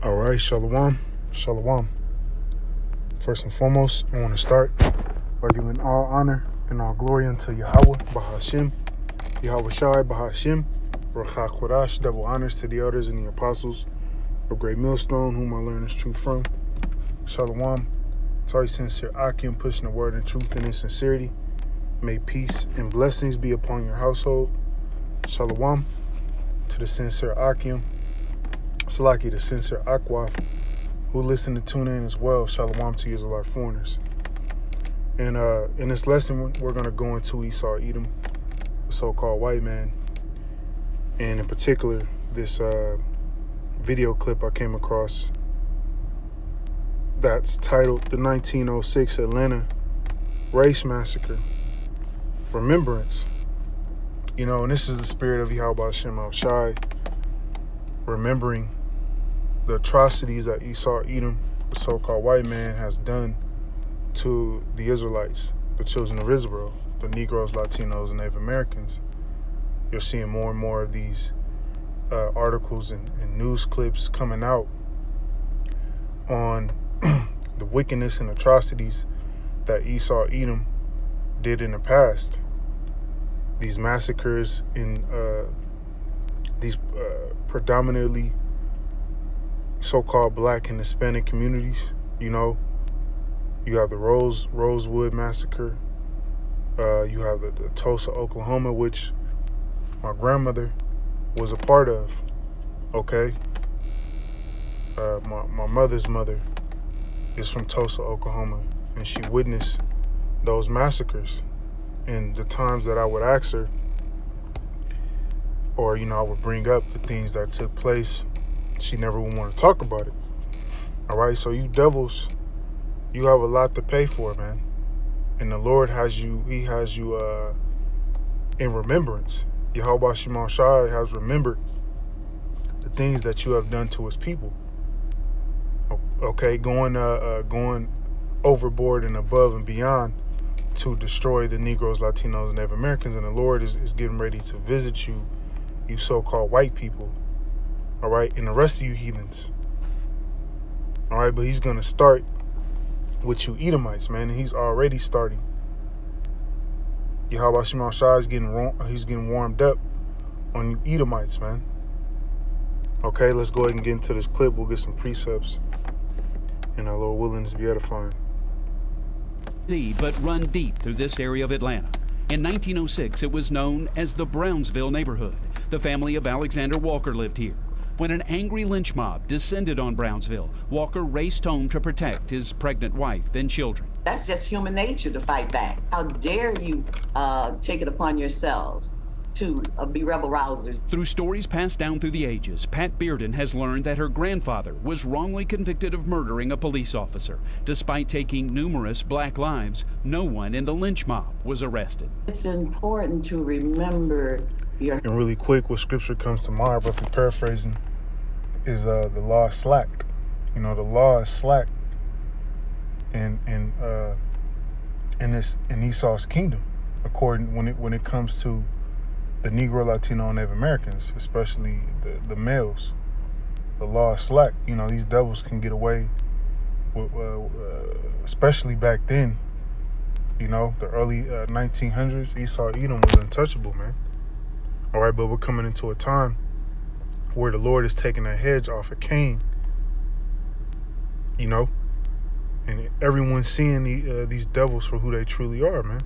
All right, Shalom. Shalom. First and foremost, I want to start by giving all honor and all glory unto Yahweh, Bahashim, Yahweh Shai, Bahashim, Racha Kodash, double honors to the elders and the apostles of Great Millstone, whom I learn this truth from. Shalom. To our sincere Akim, pushing the word in truth and in sincerity. May peace and blessings be upon your household. Shalom. To the sincere Akim, Salaki, the sincere Akwaf, who listen to tune in as well. Shalom to you, our foreigners. And in this lesson, we're going to go into Esau, Edom, the so-called white man. And in particular, this video clip I came across that's titled The 1906 Atlanta Race Massacre, Remembrance. You know, and this is the spirit of Yahweh Shem Al Shai, remembering the atrocities that Esau, Edom, the so-called white man, has done to the Israelites, the children of Israel, the Negroes, Latinos, and Native Americans. You're seeing more and more of these articles and news clips coming out on the wickedness and atrocities that Esau, Edom did in the past. These massacres in these predominantly so-called black and Hispanic communities. You know, you have the Rosewood massacre. You have the Tulsa, Oklahoma, which my grandmother was a part of. Okay, my mother's mother is from Tulsa, Oklahoma, and she witnessed those massacres. And the times that I would ask her, or, you know, I would bring up the things that took place, she never would want to talk about it. All right, so you devils, you have a lot to pay for, man. And the Lord has you, he has you in remembrance. Yahweh Shema Shai has remembered the things that you have done to his people. Okay, going overboard and above and beyond to destroy the Negroes, Latinos, and Native Americans. And the Lord is getting ready to visit you, you so-called white people. All right, and the rest of you heathens. All right, but he's going to start with you Edomites, man, and he's already starting. Yahweh Shema Shai is he's getting warmed up on you Edomites, man. Okay, let's go ahead and get into this clip. We'll get some precepts, and our Lord willing to be edifying. But run deep through this area of Atlanta. In 1906, it was known as the Brownsville neighborhood. The family of Alexander Walker lived here. When an angry lynch mob descended on Brownsville, Walker raced home to protect his pregnant wife and children. That's just human nature to fight back. How dare you take it upon yourselves to be rebel rousers. Through stories passed down through the ages, Pat Bearden has learned that her grandfather was wrongly convicted of murdering a police officer. Despite taking numerous black lives, no one in the lynch mob was arrested. It's important to remember your... And really quick, what scripture comes to mind, roughly paraphrasing, is the law is slacked. You know, the law is slacked in Esau's kingdom, according when it comes to the Negro, Latino, and Native Americans, especially the males. The law is slack. You know, these devils can get away with, especially back then. You know, the early 1900s, Esau, Edom was untouchable, man. All right, but we're coming into a time where the Lord is taking a hedge off of Cain. You know, and everyone's seeing these devils for who they truly are, man.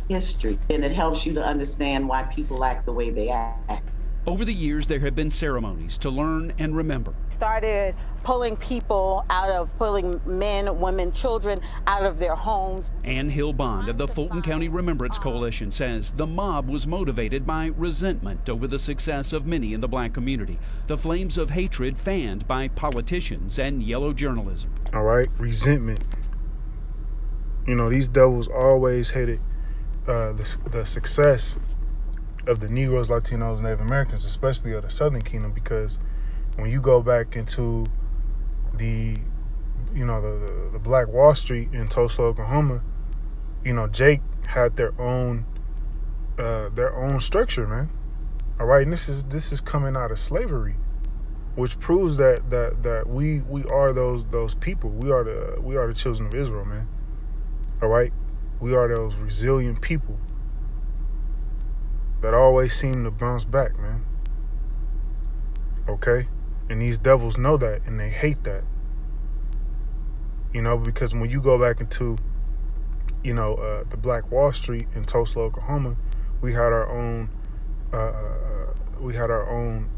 History, and it helps you to understand why people act the way they act. Over the years, there have been ceremonies to learn and remember. Started pulling men, women, children out of their homes. Ann Hill Bond of the Fulton County Remembrance Coalition says the mob was motivated by resentment over the success of many in the black community. The flames of hatred fanned by politicians and yellow journalism. All right, resentment. You know, these devils always hated the success of the Negroes, Latinos, and Native Americans, especially of the Southern Kingdom, because when you go back into the Black Wall Street in Tulsa, Oklahoma, you know, Jake had their own structure, man. All right, and this is coming out of slavery. which proves that we are those people. We are the children of Israel, man. All right, we are those resilient people that always seem to bounce back, man. Okay, and these devils know that, and they hate that. You know, because when you go back into, you know, the Black Wall Street in Tulsa, Oklahoma, we had our own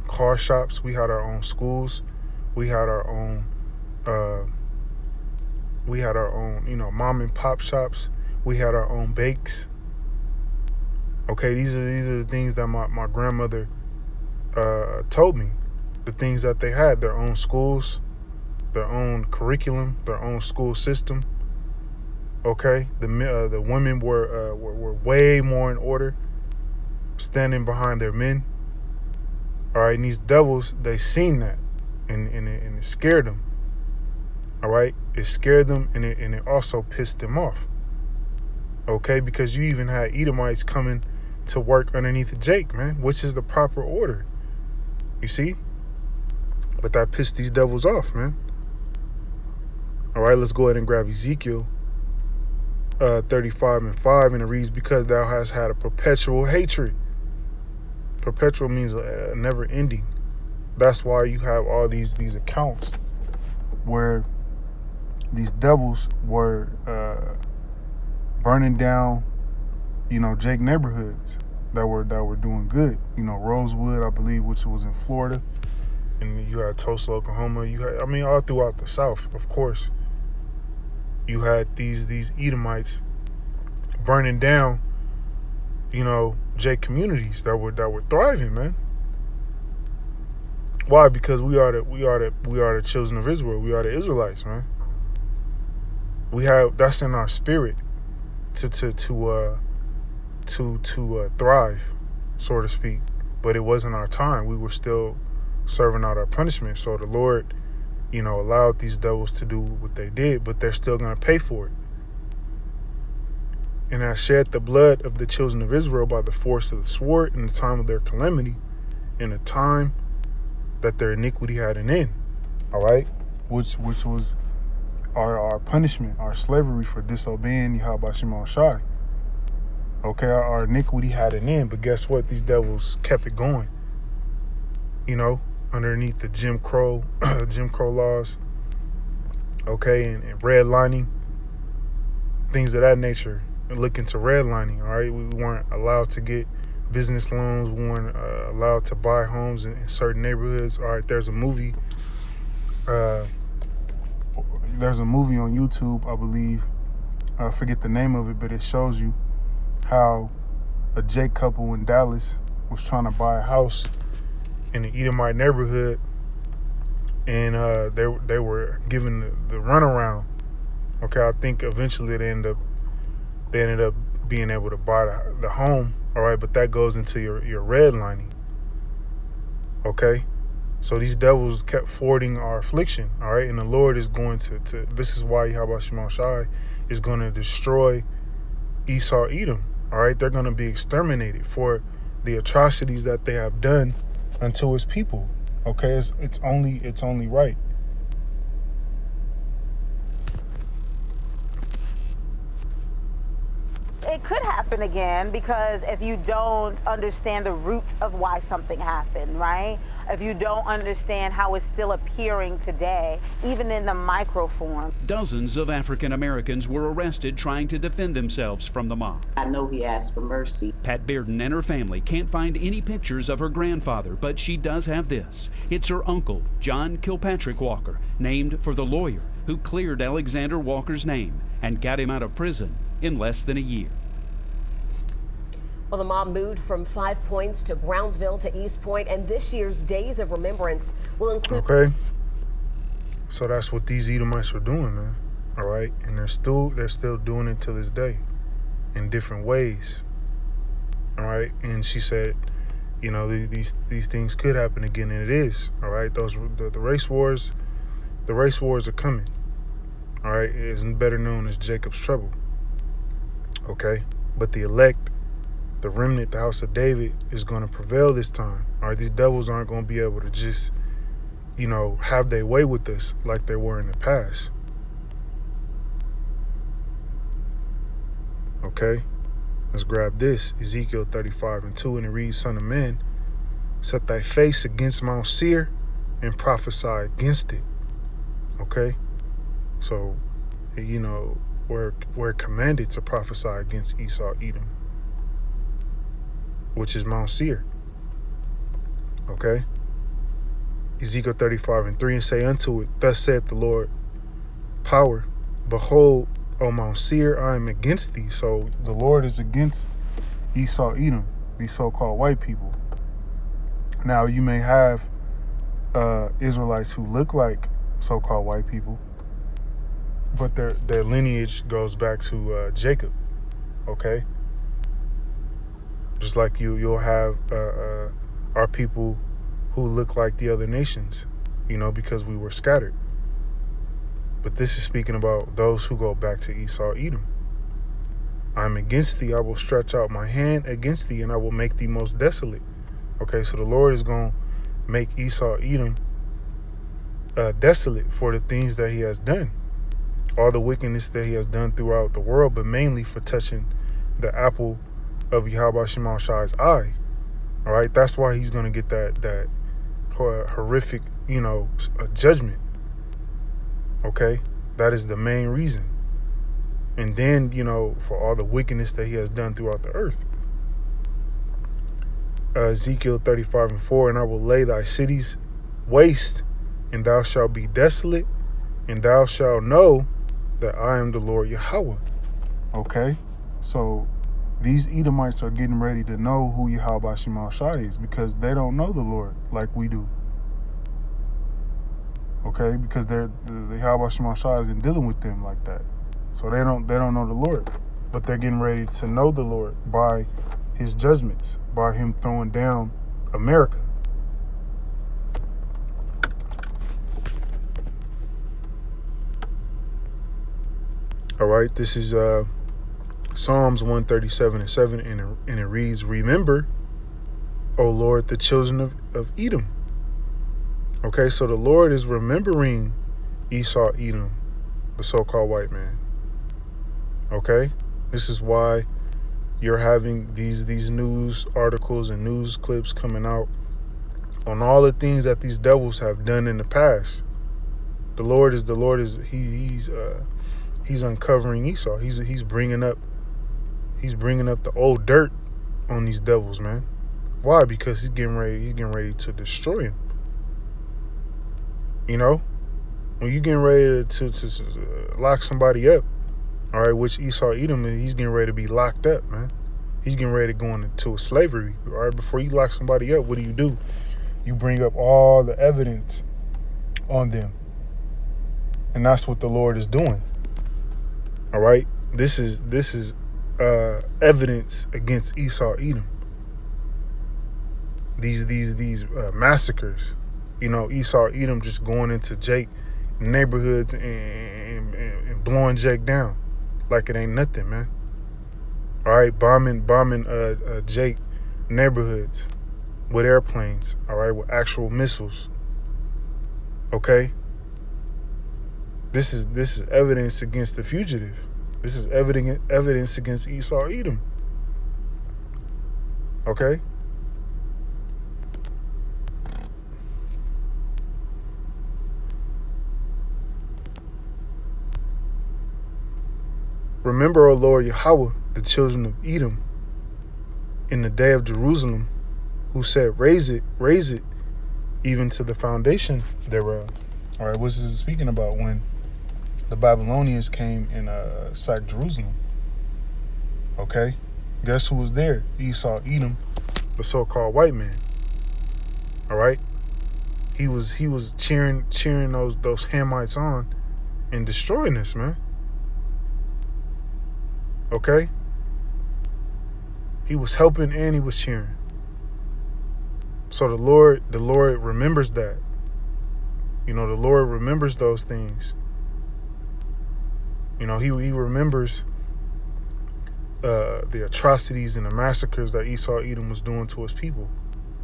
car shops, we had our own schools, we had our own you know, mom and pop shops, we had our own bakes. Okay, these are the things that my grandmother told me, the things that they had, their own schools, their own curriculum, their own school system. Okay, the women were way more in order, standing behind their men. All right, and these devils, they seen that, and it scared them. All right, it scared them, and it also pissed them off. Okay, because you even had Edomites coming to work underneath Jake, man, which is the proper order. You see, but that pissed these devils off, man. All right, let's go ahead and grab Ezekiel 35:5, and it reads, because thou hast had a perpetual hatred. Perpetual means a never ending. That's why you have all these accounts where these devils were burning down, you know, Jake neighborhoods that were doing good. You know, Rosewood, I believe, which was in Florida, and you had Tulsa, Oklahoma. You had, I mean, all throughout the South, of course. You had these Edomites burning down, you know, Jake communities that were thriving, man. Why? Because we are the children of Israel. We are the Israelites, man. We have, that's in our spirit to thrive, so to speak. But it wasn't our time. We were still serving out our punishment. So the Lord, you know, allowed these devils to do what they did, but they're still going to pay for it. And I shed the blood of the children of Israel by the force of the sword in the time of their calamity, in the time that their iniquity had an end. All right, which was our punishment, our slavery for disobeying Yahweh Shema Shai. Okay, our iniquity had an end, but guess what? These devils kept it going. You know, underneath the Jim Crow laws. Okay, and redlining, things of that nature. Look into redlining. All right, we weren't allowed to get business loans. We weren't allowed to buy homes in certain neighborhoods. All right, there's a movie. There's a movie on YouTube, I believe. I forget the name of it, but it shows you how a Jake couple in Dallas was trying to buy a house in the Edomite neighborhood, and they were given the runaround. Okay, I think eventually they ended up being able to buy the home. All right, but that goes into your redlining. Okay, so these devils kept forwarding our affliction. All right, and the Lord is going to this is why Yahweh Shema Shai is going to destroy Esau, Edom. All right, they're going to be exterminated for the atrocities that they have done unto his people. Okay, it's only right. It could happen again, because if you don't understand the root of why something happened, right? If you don't understand how it's still appearing today, even in the micro form. Dozens of African Americans were arrested trying to defend themselves from the mob. I know he asked for mercy. Pat Bearden and her family can't find any pictures of her grandfather, but she does have this. It's her uncle, John Kilpatrick Walker, named for the lawyer who cleared Alexander Walker's name and got him out of prison in less than a year. Well, the mob moved from 5 Points to Brownsville to East Point, and this year's Days of Remembrance will include... Okay, so that's what these Edomites were doing, man. All right, and they're still doing it to this day in different ways. All right, and she said, you know, these things could happen again, and it is. All right, the race wars are coming. All right, it's better known as Jacob's trouble. Okay, but the elect, the remnant, the house of David, is going to prevail this time. All right, these devils aren't going to be able to just, have their way with us like they were in the past. Okay? Let's grab this. Ezekiel 35:2, and it reads, Son of man, set thy face against Mount Seir and prophesy against it. Okay? So, we're commanded to prophesy against Esau, Edom, which is Mount Seir. Okay? Ezekiel 35:3, and say unto it, Thus saith the Lord, power, behold, O Mount Seir, I am against thee. So the Lord is against Esau, Edom, these so-called white people. Now, you may have Israelites who look like so-called white people, but their lineage goes back to Jacob. Okay? Just like you'll have our people who look like the other nations, because we were scattered. But this is speaking about those who go back to Esau, Edom. I am against thee, I will stretch out my hand against thee, and I will make thee most desolate. Okay, so the Lord is going to make Esau, Edom desolate for the things that he has done. All the wickedness that he has done throughout the world, but mainly for touching the apple of Yahweh Shema Shai's eye. All right, that's why he's going to get that horrific, judgment. Okay, that is the main reason. And then, for all the wickedness that he has done throughout the earth. Ezekiel 35:4, and I will lay thy cities waste, and thou shalt be desolate, and thou shalt know that I am the Lord Yahweh. Okay, so these Edomites are getting ready to know who Yahweh Shema Shai is, because they don't know the Lord like we do. Okay, because the Yahweh Shema Shai isn't dealing with them like that. So they don't know the Lord. But they're getting ready to know the Lord by his judgments, by him throwing down America. All right, this is Psalms 137:7, and it reads, Remember, O Lord, the children of Edom. Okay, so the Lord is remembering Esau, Edom, the so-called white man. Okay, this is why you're having these news articles and news clips coming out on all the things that these devils have done in the past. The Lord is he's uncovering Esau. He's bringing up the old dirt on these devils, man. Why? Because he's getting ready to destroy him. When you're getting ready to lock somebody up, all right, which Esau Edom, he's getting ready to be locked up, man. He's getting ready to go into slavery. All right, before you lock somebody up, what do? You bring up all the evidence on them, and that's what the Lord is doing. All right, this is evidence against Esau Edom. These massacres. Esau Edom just going into Jake neighborhoods and blowing Jake down like it ain't nothing, man. All right, bombing Jake neighborhoods with airplanes. All right, with actual missiles. Okay. This is evidence against the fugitive. This is evidence against Esau Edom. Okay. Remember, O Lord Yahweh, the children of Edom, in the day of Jerusalem, who said, raise it, even to the foundation thereof. All right, what's this speaking about? When the Babylonians came and sacked Jerusalem. Okay, guess who was there? Esau Edom, the so-called white man. All right, he was cheering those Hamites on and destroying us, man. Okay? He was helping and he was cheering. So the Lord remembers that. The Lord remembers those things. He remembers the atrocities and the massacres that Esau Edom was doing to his people.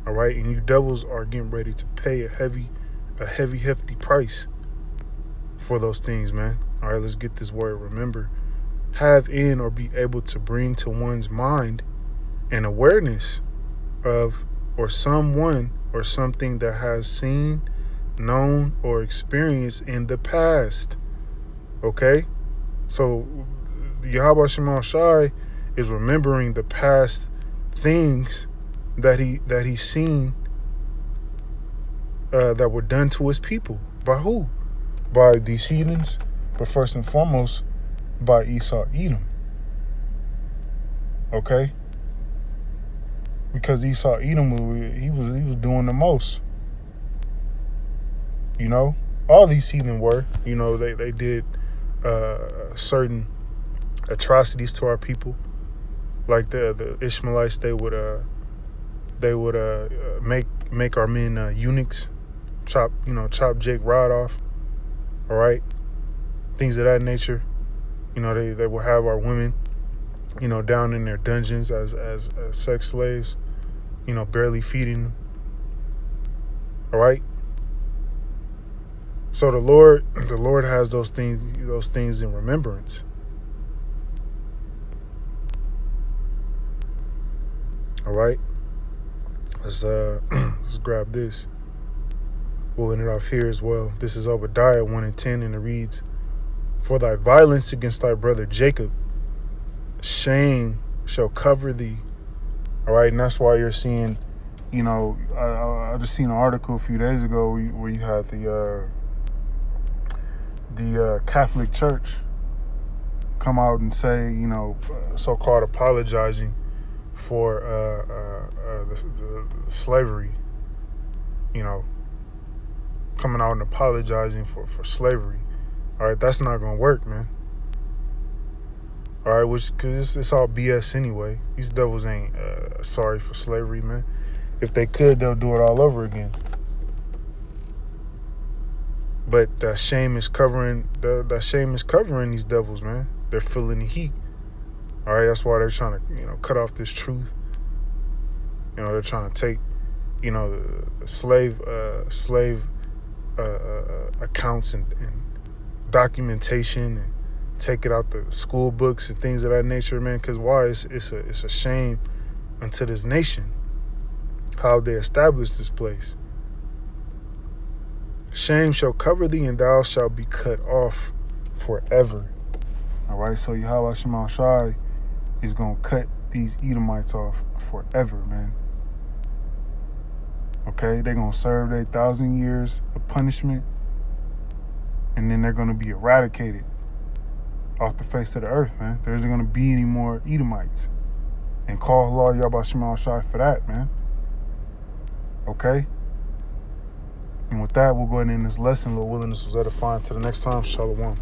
All right? And you devils are getting ready to pay a heavy a heavy, hefty price for those things, man. All right, let's get this word remember. Have in or be able to bring to one's mind an awareness of or someone or something that has seen, known, or experienced in the past. Okay? So Yahweh Shema Shai is remembering the past things that he's seen that were done to his people. By who? By these heathens, but first and foremost by Esau Edom. Okay? Because Esau Edom, he was doing the most. You know, all these heathen were. You know, they did certain atrocities to our people, like the Ishmaelites. They would make our men eunuchs, chop Jake Rod off. All right, things of that nature. You know, they will have our women, down in their dungeons as sex slaves, barely feeding them. All right. So the Lord has those things in remembrance. All right. Let's grab this. We'll end it off here as well. This is Obadiah 1:10, and it reads, "For thy violence against thy brother Jacob, shame shall cover thee." All right, and that's why you're seeing, I just seen an article a few days ago where you had the Catholic Church come out and say, so-called apologizing for the slavery, coming out and apologizing for slavery. All right, that's not gonna work, man. All right, because it's all BS anyway. These devils ain't sorry for slavery, man. If they could, they'll do it all over again. But that shame is covering these devils, man. They're feeling the heat. All right, that's why they're trying to, cut off this truth. They're trying to take, the slave accounts and documentation and take it out the school books and things of that nature, man. Because why? It's a shame unto this nation how they established this place. Shame shall cover thee, and thou shalt be cut off forever. All right, so Yahweh Shema Shai is going to cut these Edomites off forever, man. Okay, they're going to serve their 1,000 years of punishment, and then they're going to be eradicated off the face of the earth, man. There isn't going to be any more Edomites. And call Allah Yahweh Shema Shai for that, man. Okay? And with that, we'll go ahead and end this lesson. Lord willing, this was edifying. Till the next time, Shalom.